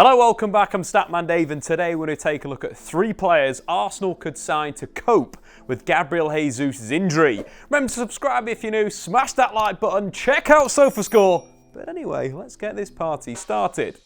Hello, welcome back. I'm Statman Dave, and today we're going to take a look at 3 players Arsenal could sign to cope with Gabriel Jesus' injury. Remember to subscribe if you're new, smash that like button, check out SofaScore. But anyway, let's get this party started.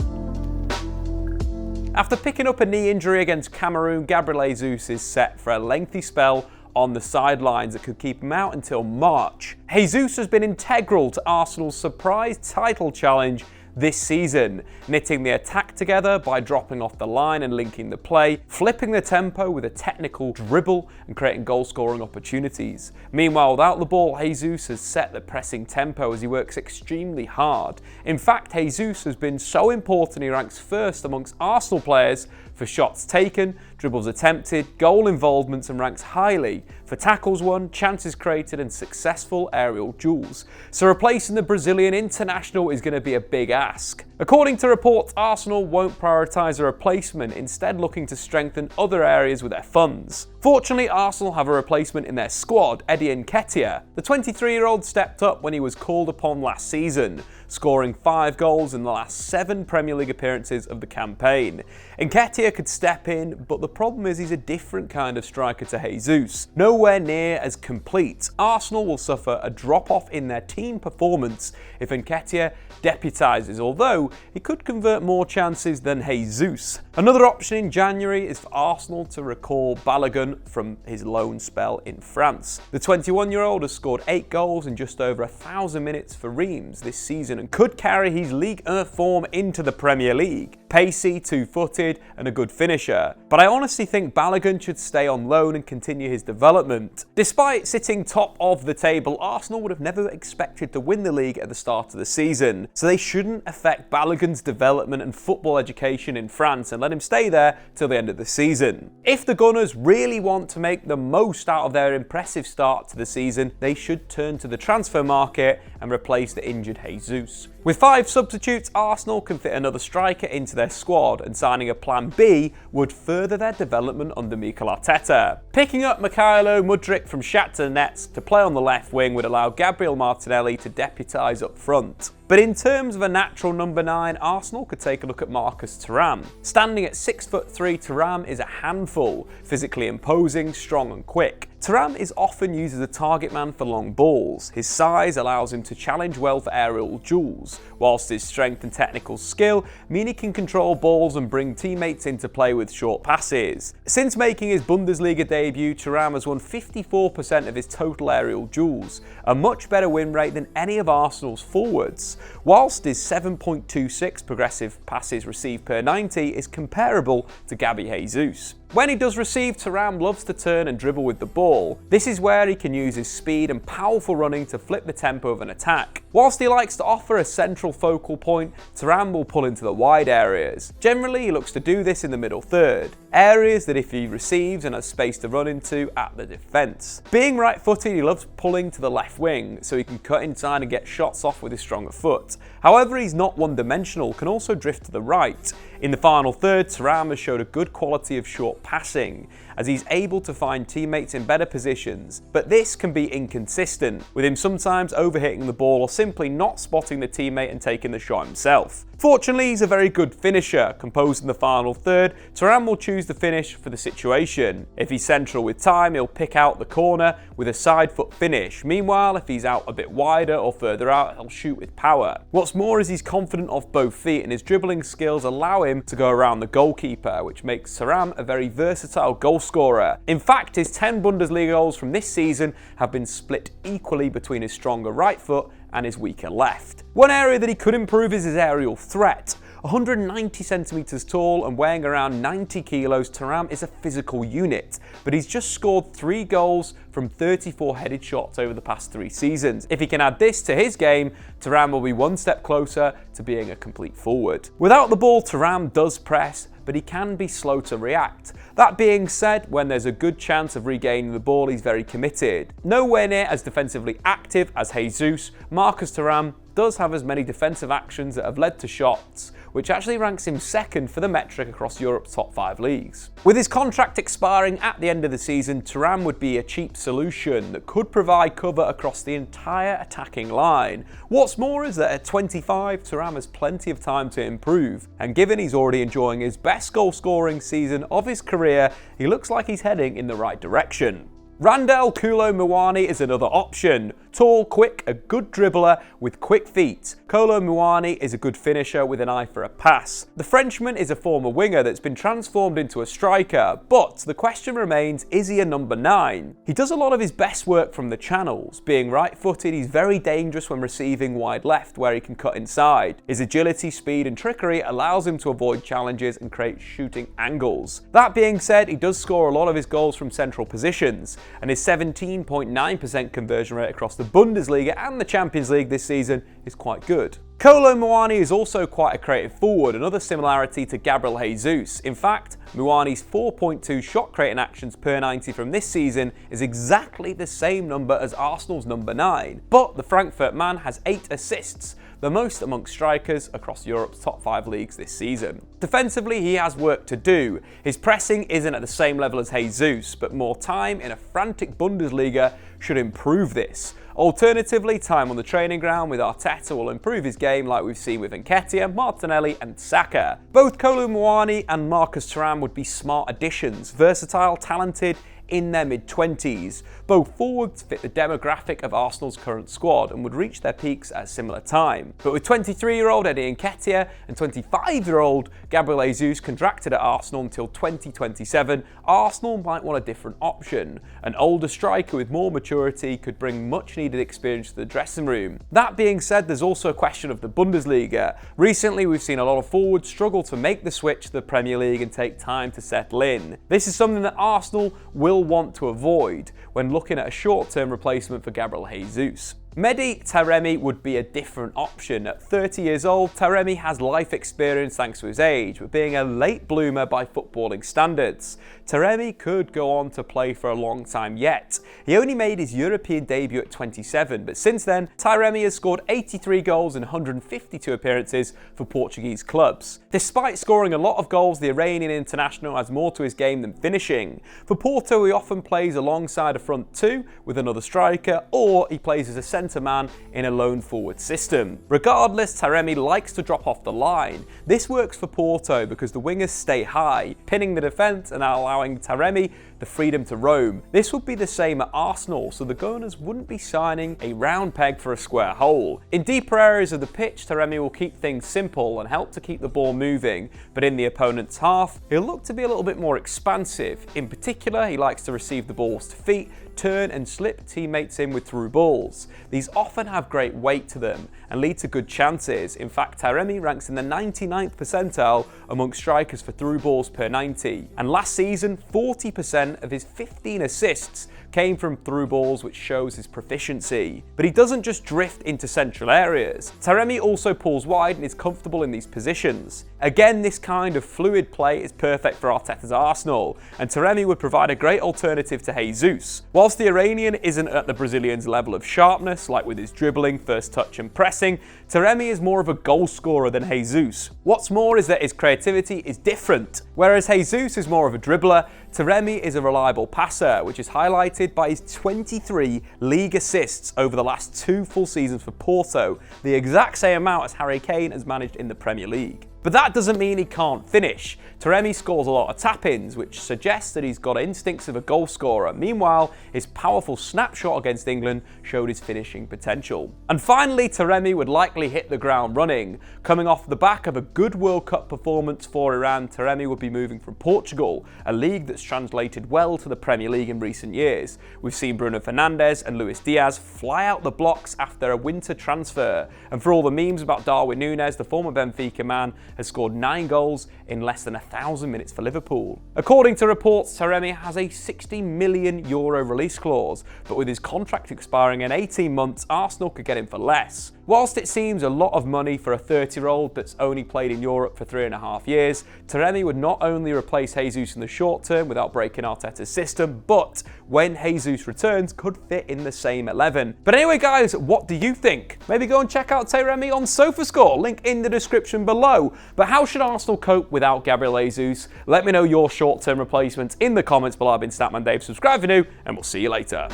After picking up a knee injury against Cameroon, Gabriel Jesus is set for a lengthy spell on the sidelines that could keep him out until March. Jesus has been integral to Arsenal's surprise title challenge this season, knitting the attack together by dropping off the line and linking the play, flipping the tempo with a technical dribble and creating goal-scoring opportunities. Meanwhile, without the ball, Jesus has set the pressing tempo as he works extremely hard. In fact, Jesus has been so important he ranks first amongst Arsenal players for shots taken, dribbles attempted, goal involvements, and ranks highly for tackles won, chances created, and successful aerial duels. So replacing the Brazilian international is going to be a big ask. According to reports, Arsenal won't prioritise a replacement, instead looking to strengthen other areas with their funds. Fortunately, Arsenal have a replacement in their squad, Eddie Nketiah. The 23-year-old stepped up when he was called upon last season, scoring 5 goals in the last 7 Premier League appearances of the campaign. Nketiah could step in, but the problem is he's a different kind of striker to Jesus. Nowhere near as complete. Arsenal will suffer a drop-off in their team performance if Nketiah deputises, although he could convert more chances than Jesus. Another option in January is for Arsenal to recall Balogun from his loan spell in France. The 21-year-old has scored 8 goals in just over 1,000 minutes for Reims this season and could carry his Ligue 1 form into the Premier League. Pacey, 2-footed, and a good finisher. But I honestly think Balogun should stay on loan and continue his development. Despite sitting top of the table, Arsenal would have never expected to win the league at the start of the season, so they shouldn't affect Balogun's development and football education in France and let him stay there till the end of the season. If the Gunners really want to make the most out of their impressive start to the season, they should turn to the transfer market and replace the injured Jesus. With 5 substitutes, Arsenal can fit another striker into their squad, and signing a plan B would further their development under Mikel Arteta. Picking up Mykhalo Mudryk from Shakhtar Donetsk to play on the left wing would allow Gabriel Martinelli to deputise up front. But in terms of a natural number 9, Arsenal could take a look at Marcus Thuram. Standing at 6'3", Thuram is a handful, physically imposing, strong and quick. Thuram is often used as a target man for long balls. His size allows him to challenge well for aerial duels, whilst his strength and technical skill mean he can control balls and bring teammates into play with short passes. Since making his Bundesliga debut, Thuram has won 54% of his total aerial duels, a much better win rate than any of Arsenal's forwards, whilst his 7.26 progressive passes received per 90 is comparable to Gabi Jesus. When he does receive, Thuram loves to turn and dribble with the ball. This is where he can use his speed and powerful running to flip the tempo of an attack. Whilst he likes to offer a central focal point, Thuram will pull into the wide areas. Generally, he looks to do this in the middle third, areas that if he receives and has space to run into at the defence. Being right-footed, he loves pulling to the left wing, so he can cut inside and get shots off with his stronger foot. However, he's not one-dimensional, can also drift to the right. In the final third, Thuram has showed a good quality of short passing, as he's able to find teammates in better positions, but this can be inconsistent, with him sometimes overhitting the ball or simply not spotting the teammate and taking the shot himself. Fortunately, he's a very good finisher. Composed in the final third, Thuram will choose the finish for the situation. If he's central with time, he'll pick out the corner with a side foot finish. Meanwhile, if he's out a bit wider or further out, he'll shoot with power. What's more is he's confident off both feet, and his dribbling skills allow him to go around the goalkeeper, which makes Thuram a very versatile goal scorer. In fact, his 10 Bundesliga goals from this season have been split equally between his stronger right foot and his weaker left. One area that he could improve is his aerial threat. 190 centimetres tall and weighing around 90 kilos, Thuram is a physical unit, but he's just scored 3 goals from 34 headed shots over the past 3 seasons. If he can add this to his game, Thuram will be one step closer to being a complete forward. Without the ball, Thuram does press, but he can be slow to react. That being said, when there's a good chance of regaining the ball, he's very committed. Nowhere near as defensively active as Jesus, Marcus Thuram does have as many defensive actions that have led to shots, which actually ranks him second for the metric across Europe's top 5 leagues. With his contract expiring at the end of the season, Thuram would be a cheap solution that could provide cover across the entire attacking line. What's more is that at 25, Thuram has plenty of time to improve, and given he's already enjoying his best goal-scoring season of his career, he looks like he's heading in the right direction. Randal Kolo Muani is another option. Tall, quick, a good dribbler with quick feet. Kolo Muani is a good finisher with an eye for a pass. The Frenchman is a former winger that's been transformed into a striker, but the question remains, is he a number 9? He does a lot of his best work from the channels. Being right-footed, he's very dangerous when receiving wide left, where he can cut inside. His agility, speed and trickery allows him to avoid challenges and create shooting angles. That being said, he does score a lot of his goals from central positions, and his 17.9% conversion rate across the Bundesliga and the Champions League this season is quite good. Kolo Muani is also quite a creative forward, another similarity to Gabriel Jesus. In fact, Muani's 4.2 shot creating actions per 90 from this season is exactly the same number as Arsenal's number 9. But the Frankfurt man has 8 assists, the most amongst strikers across Europe's top 5 leagues this season. Defensively, he has work to do. His pressing isn't at the same level as Jesus, but more time in a frantic Bundesliga should improve this. Alternatively, time on the training ground with Arteta will improve his game like we've seen with Nketiah, Martinelli and Saka. Both Kolo Muani and Marcus Thuram would be smart additions, versatile, talented, in their mid-20s. Both forwards fit the demographic of Arsenal's current squad and would reach their peaks at a similar time. But with 23-year-old Eddie Nketiah and 25-year-old Gabriel Jesus contracted at Arsenal until 2027, Arsenal might want a different option. An older striker with more maturity could bring much-needed experience to the dressing room. That being said, there's also a question of the Bundesliga. Recently, we've seen a lot of forwards struggle to make the switch to the Premier League and take time to settle in. This is something that Arsenal will want to avoid when looking at a short-term replacement for Gabriel Jesus. Mehdi Taremi would be a different option. At 30 years old, Taremi has life experience thanks to his age, but being a late bloomer by footballing standards. Taremi could go on to play for a long time yet. He only made his European debut at 27, but since then, Taremi has scored 83 goals in 152 appearances for Portuguese clubs. Despite scoring a lot of goals, the Iranian international has more to his game than finishing. For Porto, he often plays alongside a front two with another striker, or he plays as a centre man in a lone forward system. Regardless, Taremi likes to drop off the line. This works for Porto because the wingers stay high, pinning the defence and allowing Taremi the freedom to roam. This would be the same at Arsenal, so the Gunners wouldn't be signing a round peg for a square hole. In deeper areas of the pitch, Taremi will keep things simple and help to keep the ball moving, but in the opponent's half, he'll look to be a little bit more expansive. In particular, he likes to receive the balls to feet, turn and slip teammates in with through balls. These often have great weight to them and lead to good chances. In fact, Taremi ranks in the 99th percentile amongst strikers for through balls per 90. And last season, 40% of his 15 assists came from through balls, which shows his proficiency. But he doesn't just drift into central areas. Taremi also pulls wide and is comfortable in these positions. Again, this kind of fluid play is perfect for Arteta's Arsenal, and Taremi would provide a great alternative to Jesus. Whilst the Iranian isn't at the Brazilian's level of sharpness, like with his dribbling, first touch and pressing, Taremi is more of a goal scorer than Jesus. What's more is that his creativity is different. Whereas Jesus is more of a dribbler, Taremi is a reliable passer, which is highlighted by his 23 league assists over the last 2 full seasons for Porto, the exact same amount as Harry Kane has managed in the Premier League. But that doesn't mean he can't finish. Taremi scores a lot of tap-ins, which suggests that he's got instincts of a goal scorer. Meanwhile, his powerful snapshot against England showed his finishing potential. And finally, Taremi would likely hit the ground running. Coming off the back of a good World Cup performance for Iran, Taremi would be moving from Portugal, a league that's translated well to the Premier League in recent years. We've seen Bruno Fernandes and Luis Diaz fly out the blocks after a winter transfer. And for all the memes about Darwin Núñez, the former Benfica man, has scored 9 goals in less than 1,000 minutes for Liverpool. According to reports, Taremi has a €60 million release clause, but with his contract expiring in 18 months, Arsenal could get him for less. Whilst it seems a lot of money for a 30-year-old that's only played in Europe for 3.5 years, Taremi would not only replace Jesus in the short term without breaking Arteta's system, but when Jesus returns, could fit in the same 11. But anyway guys, what do you think? Maybe go and check out Taremi on SofaScore, link in the description below. But how should Arsenal cope without Gabriel Jesus? Let me know your short-term replacements in the comments below. I've been Statman Dave, subscribe if you're new, and we'll see you later.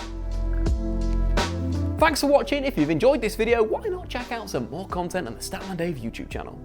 Thanks for watching. If you've enjoyed this video, why not check out some more content on the Statman Dave YouTube channel.